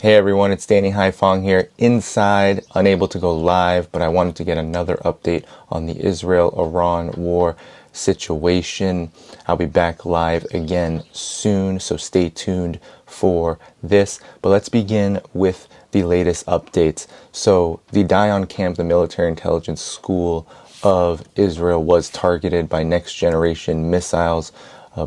Hey everyone, it's Dhaiphong here, inside, unable to go live, but I wanted to get another update on the Israel-Iran war situation. I'll be back live again soon, so stay tuned for this. But let's begin with the latest updates. So the Dhaiphong camp, the military intelligence school of Israel, was targeted by next generation missiles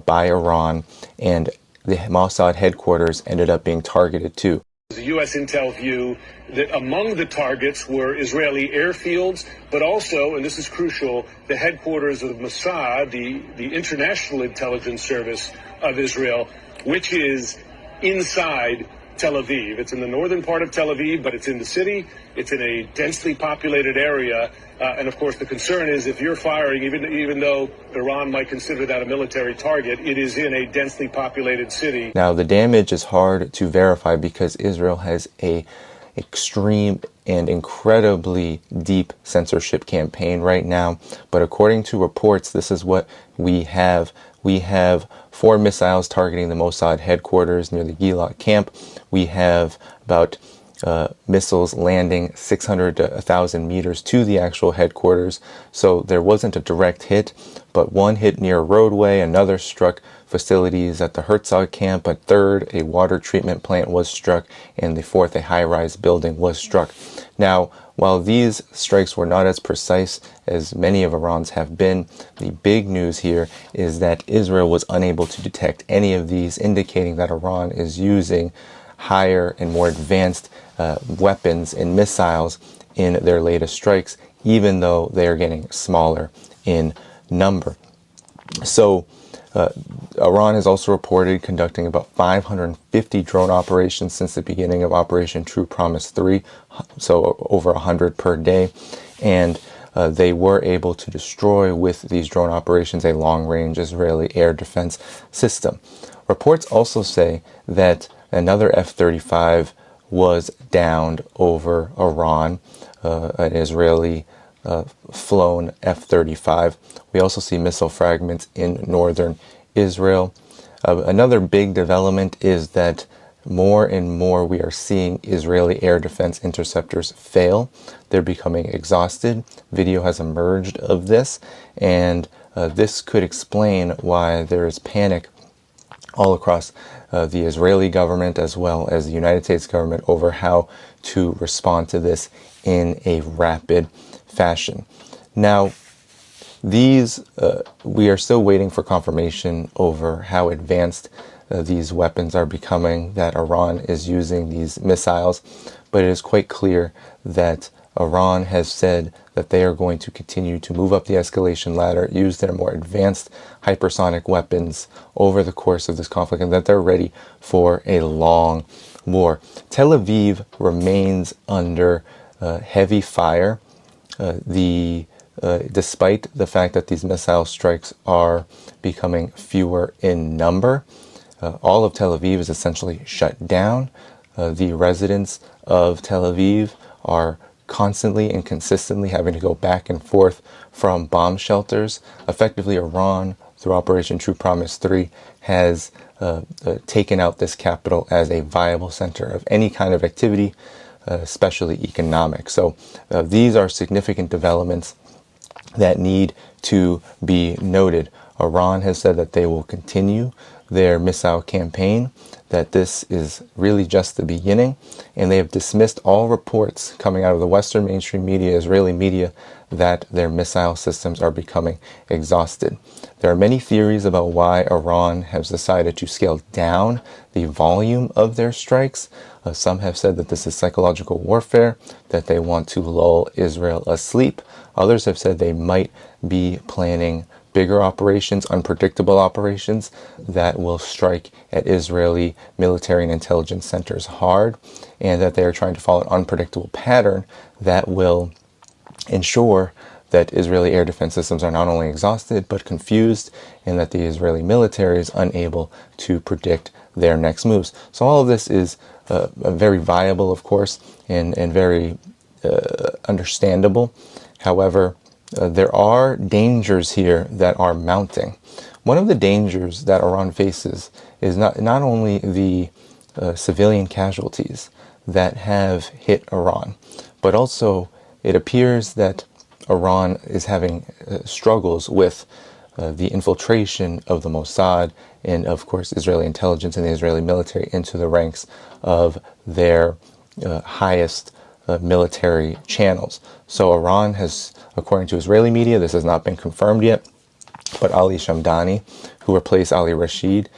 by Iran, and the Mossad headquarters ended up being targeted too. The U.S. intel view that among the targets were Israeli airfields, but also, and this is crucial, the headquarters of Mossad, the International Intelligence Service of Israel, which is inside Tel Aviv. It's in the northern part of Tel Aviv, but it's in the city. It's in a densely populated area. And of course, the concern is if you're firing, even though Iran might consider that a military target, it is in a densely populated city. Now, the damage is hard to verify because Israel has a extreme and incredibly deep censorship campaign right now. But according to reports, this is what we have. We have 4 missiles targeting the Mossad headquarters near the Gilat camp. We have about missiles landing 600 to 1,000 meters to the actual headquarters. So there wasn't a direct hit, but one hit near a roadway, another struck facilities at the Herzog camp, a third, a water treatment plant was struck, and the fourth, a high-rise building was struck. Now, while these strikes were not as precise as many of Iran's have been, the big news here is that Israel was unable to detect any of these, indicating that Iran is using higher and more advanced weapons and missiles in their latest strikes, even though they are getting smaller in number. So Iran has also reported conducting about 550 drone operations since the beginning of Operation True Promise 3, so over 100 per day, and they were able to destroy with these drone operations a long-range Israeli air defense system. Reports also say that another F-35 was downed over Iran, an Israeli flown F-35. We also see missile fragments in northern Israel. Another big development is that more and more we are seeing Israeli air defense interceptors fail. They're becoming exhausted. Video has emerged of this, and this could explain why there is panic all across the Israeli government as well as the United States government over how to respond to this in a rapid fashion. Now, we are still waiting for confirmation over how advanced these weapons are becoming, that Iran is using these missiles, but it is quite clear that Iran has said that they are going to continue to move up the escalation ladder, use their more advanced hypersonic weapons over the course of this conflict, and that they're ready for a long war. Tel Aviv remains under heavy fire. Despite the fact that these missile strikes are becoming fewer in number, all of Tel Aviv is essentially shut down. The residents of Tel Aviv are constantly and consistently having to go back and forth from bomb shelters. Effectively, Iran, through Operation True Promise 3, has taken out this capital as a viable center of any kind of activity, especially economic. So these are significant developments that need to be noted. Iran has said that they will continue their missile campaign, that this is really just the beginning, and they have dismissed all reports coming out of the Western mainstream media, Israeli media, that their missile systems are becoming exhausted. There are many theories about why Iran has decided to scale down the volume of their strikes. Some have said that this is psychological warfare, that they want to lull Israel asleep. Others have said they might be planning bigger operations, unpredictable operations that will strike at Israeli military and intelligence centers hard, and that they are trying to follow an unpredictable pattern that will ensure that Israeli air defense systems are not only exhausted but confused, and that the Israeli military is unable to predict their next moves. So all of this is very viable, of course, and very understandable. However, there are dangers here that are mounting. One of the dangers that Iran faces is not only the civilian casualties that have hit Iran. But also, it appears that Iran is having struggles with the infiltration of the Mossad and, of course, Israeli intelligence and the Israeli military into the ranks of their highest military channels. So Iran has, according to Israeli media, this has not been confirmed yet, but Ali Shamdani, who replaced Ali Rashid,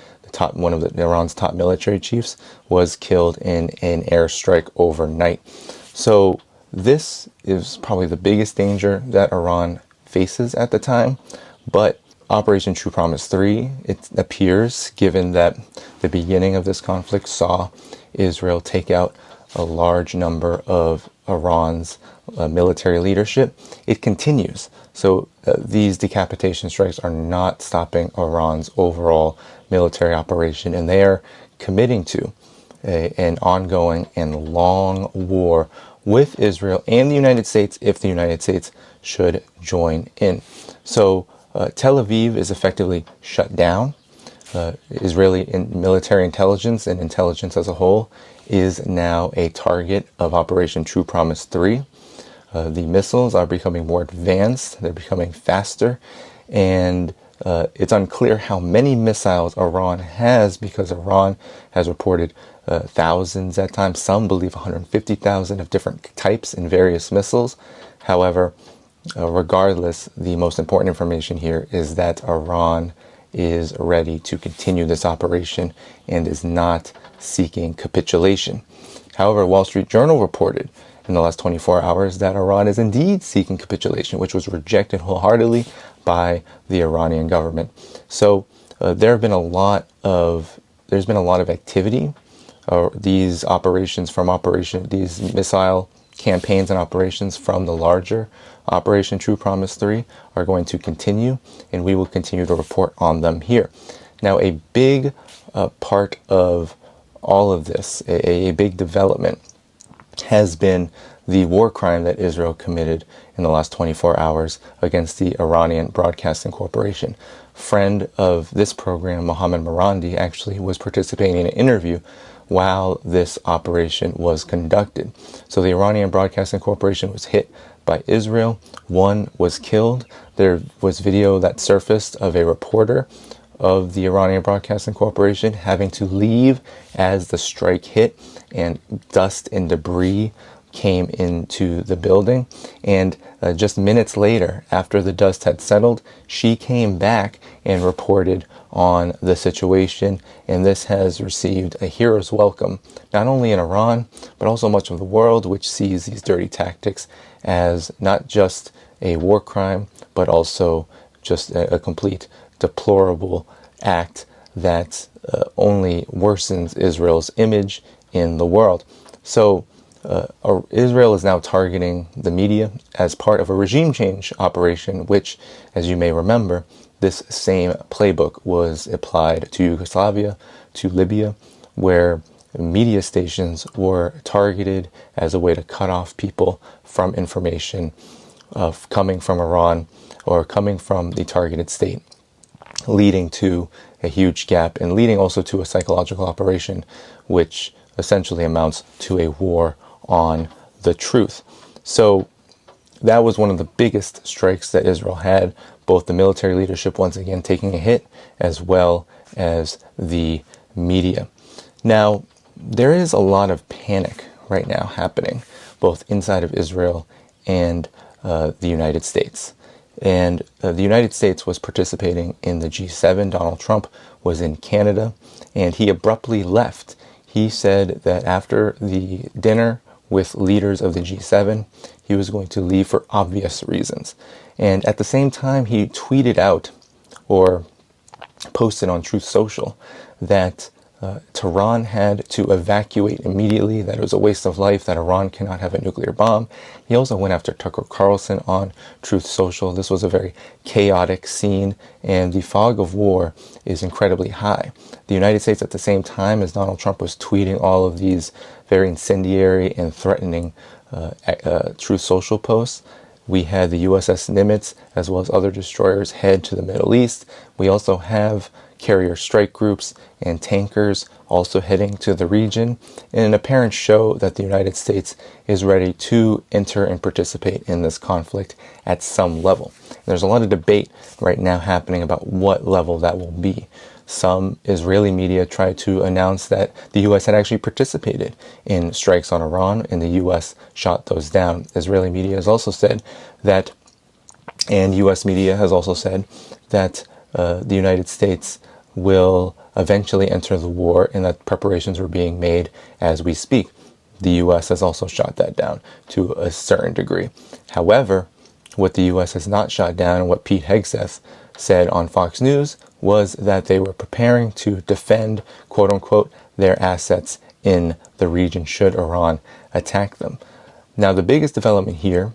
one of Iran's top military chiefs, was killed in an airstrike overnight. So this is probably the biggest danger that Iran faces at the time. But Operation True Promise 3, it appears, given that the beginning of this conflict saw Israel take out a large number of Iran's military leadership, it continues. So these decapitation strikes are not stopping Iran's overall military operation, and they are committing to an ongoing and long war with Israel and the United States if the United States should join in. So Tel Aviv is effectively shut down. Israeli military intelligence and intelligence as a whole is now a target of Operation True Promise 3. The missiles are becoming more advanced, they're becoming faster, and it's unclear how many missiles Iran has, because Iran has reported thousands at times. Some believe 150,000 of different types and various missiles. However, regardless, the most important information here is that Iran is ready to continue this operation and is not seeking capitulation. However, Wall Street Journal reported in the last 24 hours that Iran is indeed seeking capitulation, which was rejected wholeheartedly by the Iranian government. So there's been a lot of activity. These missile campaigns and operations from the larger Operation True Promise 3 are going to continue, and we will continue to report on them here. Now, a big part of all of this, a big development, has been the war crime that Israel committed in the last 24 hours against the Iranian Broadcasting Corporation. Friend of this program, Mohammed Marandi, actually was participating in an interview while this operation was conducted. So the Iranian Broadcasting Corporation was hit by Israel. One was killed. There was video that surfaced of a reporter of the Iranian Broadcasting Corporation having to leave as the strike hit and dust and debris came into the building. And just minutes later, after the dust had settled, she came back and reported on the situation. And this has received a hero's welcome, not only in Iran, but also much of the world, which sees these dirty tactics as not just a war crime, but also just a complete deplorable act that only worsens Israel's image in the world. So Israel is now targeting the media as part of a regime change operation, which, as you may remember, this same playbook was applied to Yugoslavia, to Libya, where media stations were targeted as a way to cut off people from information coming from Iran or coming from the targeted state, leading to a huge gap and leading also to a psychological operation, which essentially amounts to a war on the truth. So that was one of the biggest strikes that Israel had, both the military leadership once again taking a hit, as well as the media. Now, there is a lot of panic right now happening, both inside of Israel and the United States. And the United States was participating in the G7. Donald Trump was in Canada, and he abruptly left. He said that after the dinner with leaders of the G7, he was going to leave for obvious reasons. And at the same time, he tweeted out or posted on Truth Social that Tehran had to evacuate immediately, that it was a waste of life, that Iran cannot have a nuclear bomb. He also went after Tucker Carlson on Truth Social. This was a very chaotic scene, and the fog of war is incredibly high. The United States, at the same time as Donald Trump was tweeting all of these very incendiary and threatening Truth Social posts, we had the USS Nimitz, as well as other destroyers, head to the Middle East. We also have carrier strike groups and tankers also heading to the region in an apparent show that the United States is ready to enter and participate in this conflict at some level. There's a lot of debate right now happening about what level that will be. Some Israeli media tried to announce that the U.S. had actually participated in strikes on Iran, and the U.S. shot those down. Israeli media has also said that, and U.S. media has also said that the United States will eventually enter the war and that preparations are being made as we speak. The U.S. has also shot that down to a certain degree. However, what the U.S. has not shot down, and what Pete Hegseth said on Fox News, was that they were preparing to defend, quote unquote, their assets in the region should Iran attack them. Now, the biggest development here,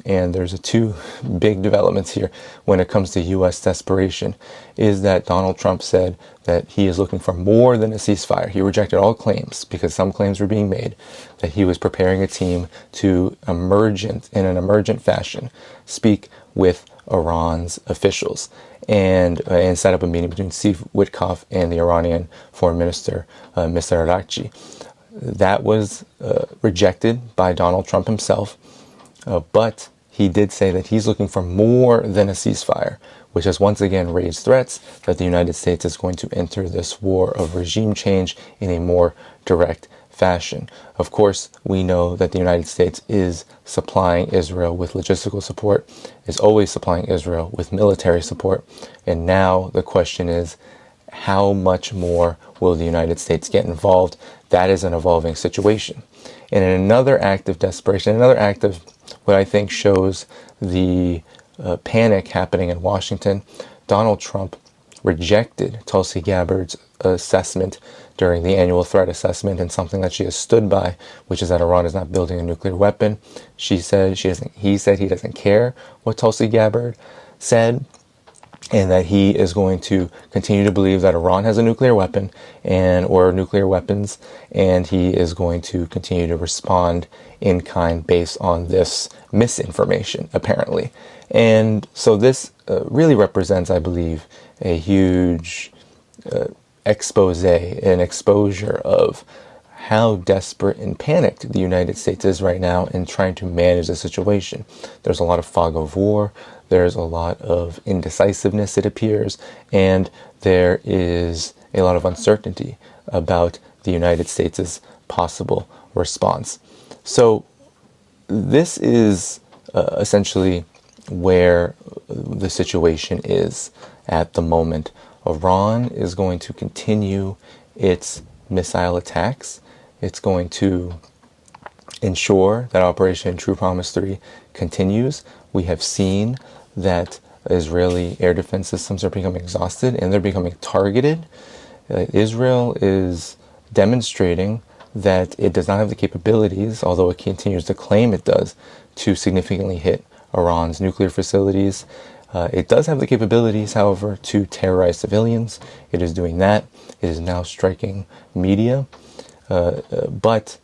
and there's two big developments here when it comes to U.S. desperation, is that Donald Trump said that he is looking for more than a ceasefire. He rejected all claims, because some claims were being made, that he was preparing a team to in an emergent fashion, speak with Iran's officials and set up a meeting between Steve Witkoff and the Iranian Foreign Minister, Mr. Araghchi. That was rejected by Donald Trump himself, but he did say that he's looking for more than a ceasefire, which has once again raised threats that the United States is going to enter this war of regime change in a more direct fashion. Of course, we know that the United States is supplying Israel with logistical support, is always supplying Israel with military support, and now the question is, how much more will the United States get involved? That is an evolving situation. And in another act of desperation, another act of what I think shows the panic happening in Washington, Donald Trump rejected Tulsi Gabbard's assessment during the annual threat assessment, and something that she has stood by, which is that Iran is not building a nuclear weapon. He said he doesn't care what Tulsi Gabbard said, and that he is going to continue to believe that Iran has a nuclear weapon or nuclear weapons, and he is going to continue to respond in kind based on this misinformation, apparently. And so this really represents, I believe, a huge an exposure of how desperate and panicked the United States is right now in trying to manage the situation. There's a lot of fog of war. There's a lot of indecisiveness, it appears, and there is a lot of uncertainty about the United States' possible response. So this is essentially where the situation is at the moment. Iran is going to continue its missile attacks. It's going to ensure that Operation True Promise 3 continues. We have seen that Israeli air defense systems are becoming exhausted and they're becoming targeted. Israel is demonstrating that it does not have the capabilities, although it continues to claim it does, to significantly hit Iran's nuclear facilities. It does have the capabilities, however, to terrorize civilians. It is doing that. It is now striking media. But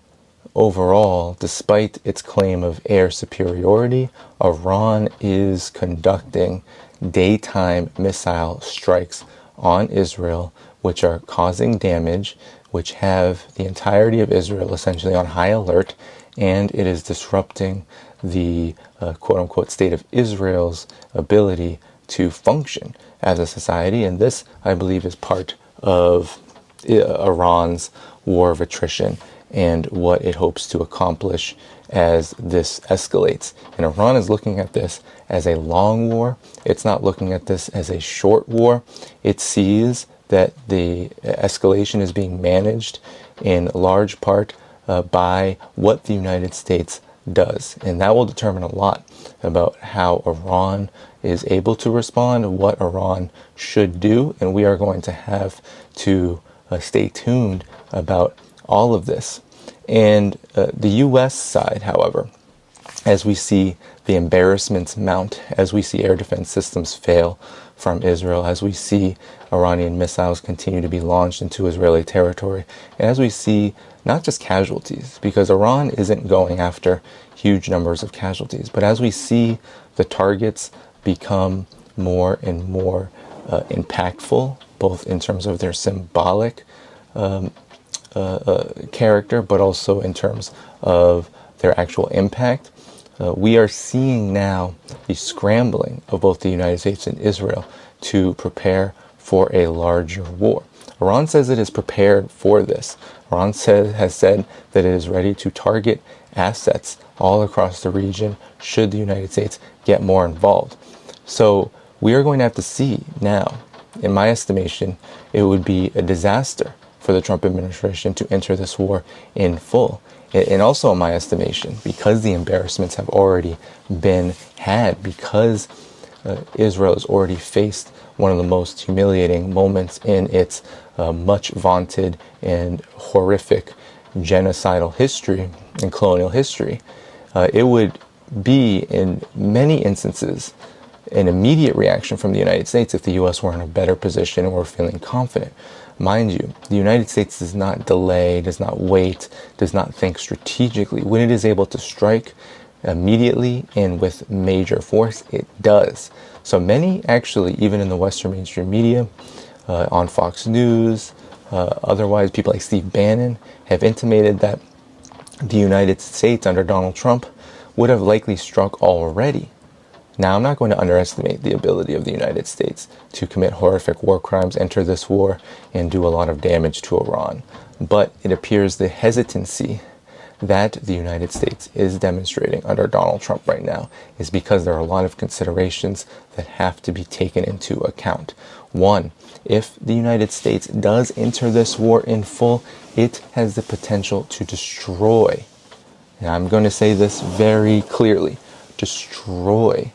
overall, despite its claim of air superiority, Iran is conducting daytime missile strikes on Israel, which are causing damage, which have the entirety of Israel essentially on high alert, and it is disrupting the quote-unquote state of Israel's ability to function as a society. And this, I believe, is part of Iran's war of attrition and what it hopes to accomplish as this escalates. And Iran is looking at this as a long war. It's not looking at this as a short war. It sees that the escalation is being managed in large part by what the United States does. And that will determine a lot about how Iran is able to respond, what Iran should do. And we are going to have to stay tuned about all of this. And the U.S. side, however, as we see the embarrassments mount, as we see air defense systems fail from Israel, as we see Iranian missiles continue to be launched into Israeli territory, and as we see not just casualties, because Iran isn't going after huge numbers of casualties, but as we see the targets become more and more impactful both in terms of their symbolic character, but also in terms of their actual impact. We are seeing now the scrambling of both the United States and Israel to prepare for a larger war. Iran says it is prepared for this. Iran has said that it is ready to target assets all across the region should the United States get more involved. So we are going to have to see now, in my estimation, it would be a disaster for the Trump administration to enter this war in full. And also, in my estimation, because the embarrassments have already been had, because Israel has already faced one of the most humiliating moments in its much vaunted and horrific genocidal history and colonial history, it would be, in many instances, an immediate reaction from the United States if the U.S. were in a better position and were feeling confident. Mind you, the United States does not delay, does not wait, does not think strategically. When it is able to strike immediately and with major force, it does. So many, actually, even in the Western mainstream media, on Fox News, otherwise, people like Steve Bannon have intimated that the United States under Donald Trump would have likely struck already. Now, I'm not going to underestimate the ability of the United States to commit horrific war crimes, enter this war, and do a lot of damage to Iran. But it appears the hesitancy that the United States is demonstrating under Donald Trump right now is because there are a lot of considerations that have to be taken into account. One, if the United States does enter this war in full, it has the potential to destroy, and I'm going to say this very clearly, destroy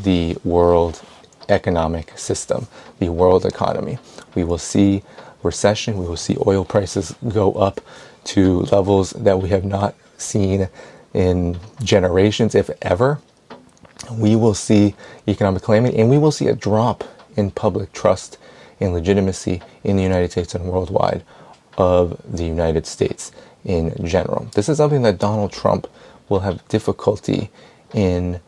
the world economic system, the world economy. We will see recession, we will see oil prices go up to levels that we have not seen in generations, if ever. We will see economic calamity, and we will see a drop in public trust and legitimacy in the United States and worldwide of the United States in general. This is something that Donald Trump will have difficulty in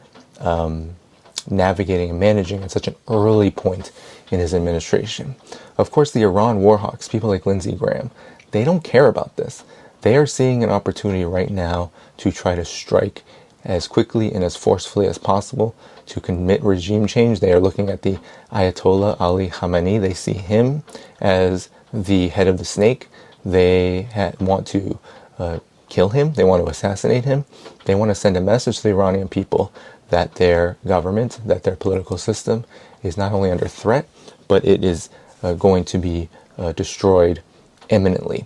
navigating and managing at such an early point in his administration. Of course, the Iran war hawks, people like Lindsey Graham, they don't care about this. They are seeing an opportunity right now to try to strike as quickly and as forcefully as possible to commit regime change. They are looking at the Ayatollah Ali Khamenei. They see him as the head of the snake. They want to kill him. They want to assassinate him. They want to send a message to the Iranian people that their government, that their political system is not only under threat, but it is going to be destroyed imminently.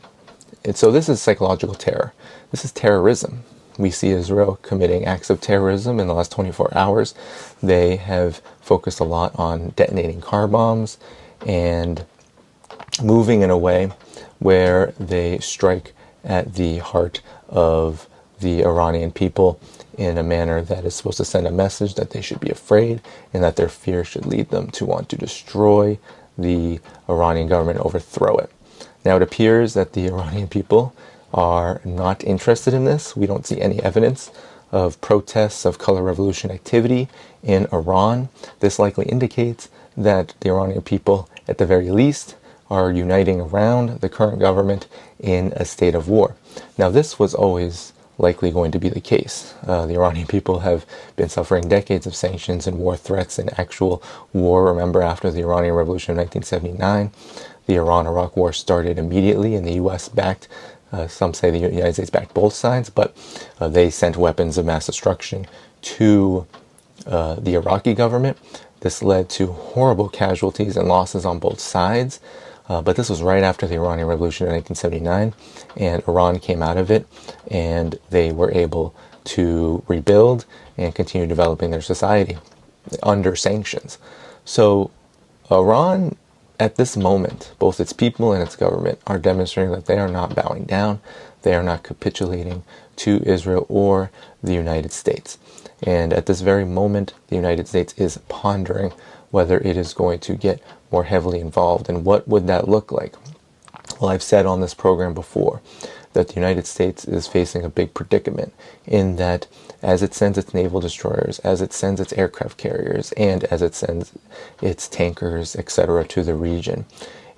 And so this is psychological terror. This is terrorism. We see Israel committing acts of terrorism in the last 24 hours. They have focused a lot on detonating car bombs and moving in a way where they strike at the heart of the Iranian people in a manner that is supposed to send a message that they should be afraid and that their fear should lead them to want to destroy the Iranian government, overthrow it. Now, it appears that the Iranian people are not interested in this. We don't see any evidence of protests, of color revolution activity in Iran. This likely indicates that the Iranian people, at the very least, are uniting around the current government in a state of war. Now, this was always likely going to be the case. The Iranian people have been suffering decades of sanctions and war threats and actual war. Remember, after the Iranian Revolution of 1979, the Iran-Iraq War started immediately, and the U.S. backed, some say the United States backed both sides, but they sent weapons of mass destruction to the Iraqi government. This led to horrible casualties and losses on both sides. But this was right after the Iranian Revolution in 1979, and Iran came out of it, and they were able to rebuild and continue developing their society under sanctions. So Iran, at this moment, both its people and its government are demonstrating that they are not bowing down, they are not capitulating to Israel or the United States. And at this very moment, the United States is pondering whether it is going to get more heavily involved. And what would that look like? Well, I've said on this program before that the United States is facing a big predicament in that as it sends its naval destroyers, as it sends its aircraft carriers, and as it sends its tankers, etc., to the region,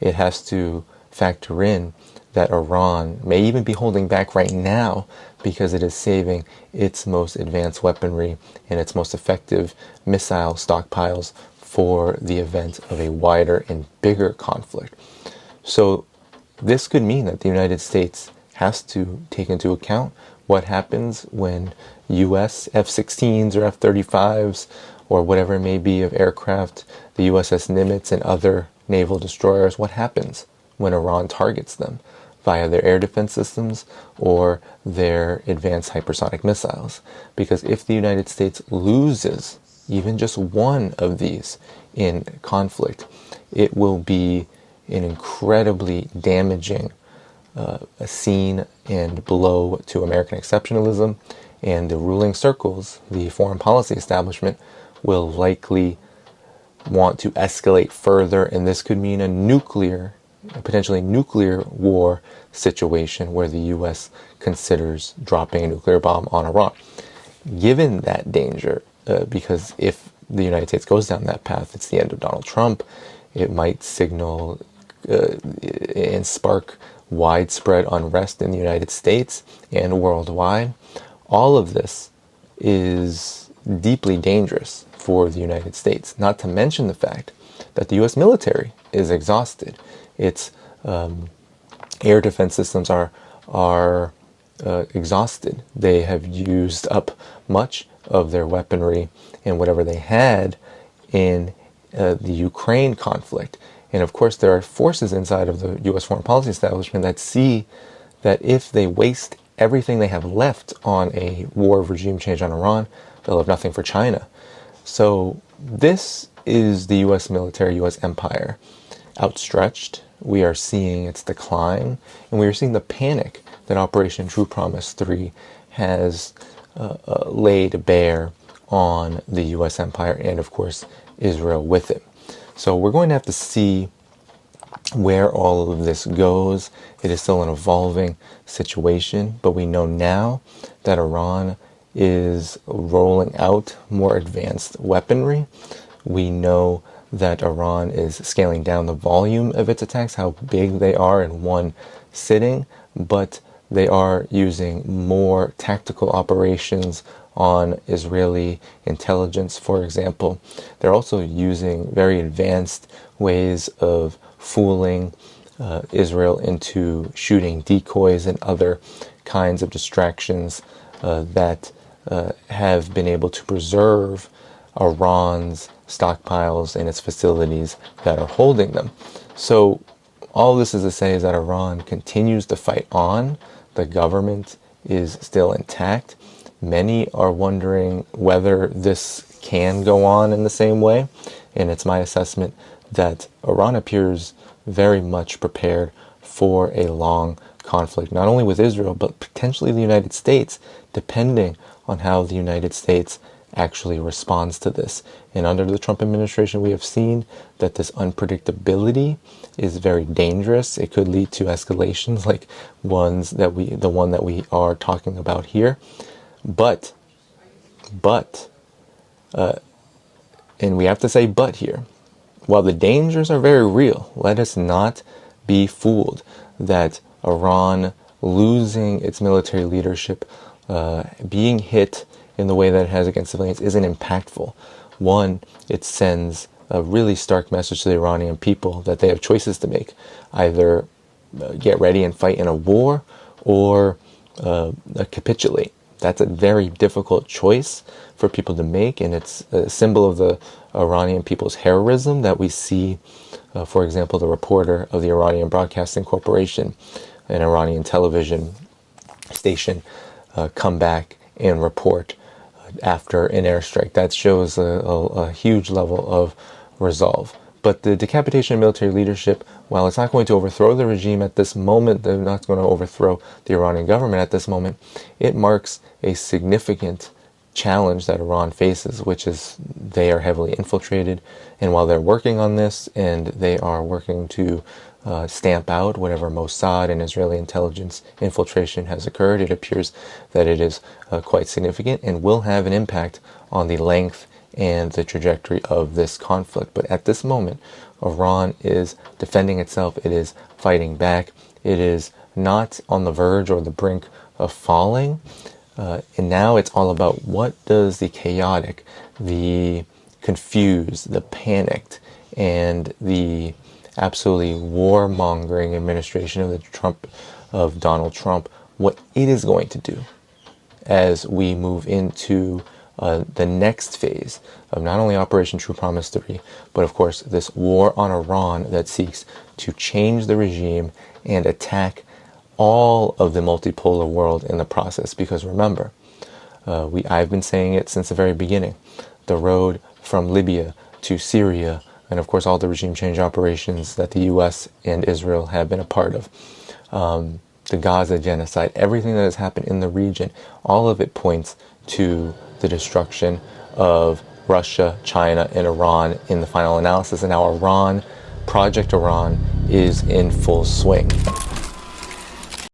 it has to factor in that Iran may even be holding back right now because it is saving its most advanced weaponry and its most effective missile stockpiles for the event of a wider and bigger conflict. So this could mean that the United States has to take into account what happens when U.S. F-16s or F-35s or whatever it may be of aircraft, the USS Nimitz and other naval destroyers, what happens when Iran targets them via their air defense systems or their advanced hypersonic missiles. Because if the United States loses even just one of these in conflict, it will be an incredibly damaging scene and blow to American exceptionalism, and the ruling circles, the foreign policy establishment, will likely want to escalate further, and this could mean a potentially nuclear war situation where the U.S. considers dropping a nuclear bomb on Iran. Given that danger, because if the United States goes down that path, it's the end of Donald Trump, it might signal and spark widespread unrest in the United States and worldwide. All of this is deeply dangerous for the United States, not to mention the fact that the U.S. military is exhausted. Its air defense systems are exhausted. They have used up much of their weaponry and whatever they had in the Ukraine conflict. And of course, there are forces inside of the U.S. foreign policy establishment that see that if they waste everything they have left on a war of regime change on Iran, they'll have nothing for China. So this is the U.S. military, U.S. empire outstretched. We are seeing its decline, and we are seeing the panic that Operation True Promise 3 has laid bare on the U.S. empire and, of course, Israel with it. So we're going to have to see where all of this goes. It is still an evolving situation, but we know now that Iran is rolling out more advanced weaponry. We know that Iran is scaling down the volume of its attacks, how big they are in one sitting, but they are using more tactical operations on Israeli intelligence, for example. They're also using very advanced ways of fooling Israel into shooting decoys and other kinds of distractions that have been able to preserve Iran's stockpiles and its facilities that are holding them. So all this is to say is that Iran continues to fight on. The government is still intact. Many are wondering whether this can go on in the same way, and it's my assessment that Iran appears very much prepared for a long conflict, not only with Israel, but potentially the United States, depending on how the United States actually responds to this. And under the Trump administration, we have seen that this unpredictability is very dangerous. It could lead to escalations like the one that we are talking about here. But, and we have to say but here, while the dangers are very real, let us not be fooled that Iran losing its military leadership, being hit in the way that it has against civilians isn't impactful. One, it sends a really stark message to the Iranian people that they have choices to make. Either get ready and fight in a war or capitulate. That's a very difficult choice for people to make, and it's a symbol of the Iranian people's heroism that we see, for example, the reporter of the Iranian Broadcasting Corporation, an Iranian television station, come back and report after an airstrike. That shows a huge level of resolve. But the decapitation of military leadership, while it's not going to overthrow the regime at this moment, they're not going to overthrow the Iranian government at this moment, it marks a significant challenge that Iran faces, which is they are heavily infiltrated. And while they're working on this and they are working to stamp out whatever Mossad and Israeli intelligence infiltration has occurred. It appears that it is quite significant and will have an impact on the length and the trajectory of this conflict. But at this moment, Iran is defending itself. It is fighting back. It is not on the verge or the brink of falling. And now it's all about what does the chaotic, the confused, the panicked, and the absolutely warmongering administration of Donald Trump, what it is going to do as we move into the next phase of not only Operation True Promise 3, but of course this war on Iran that seeks to change the regime and attack all of the multipolar world in the process. Because remember, I've been saying it since the very beginning, the road from Libya to Syria, and of course all the regime change operations that the US and Israel have been a part of, the Gaza genocide, everything that has happened in the region, all of it points to the destruction of Russia, China, and Iran in the final analysis. And now Project Iran is in full swing.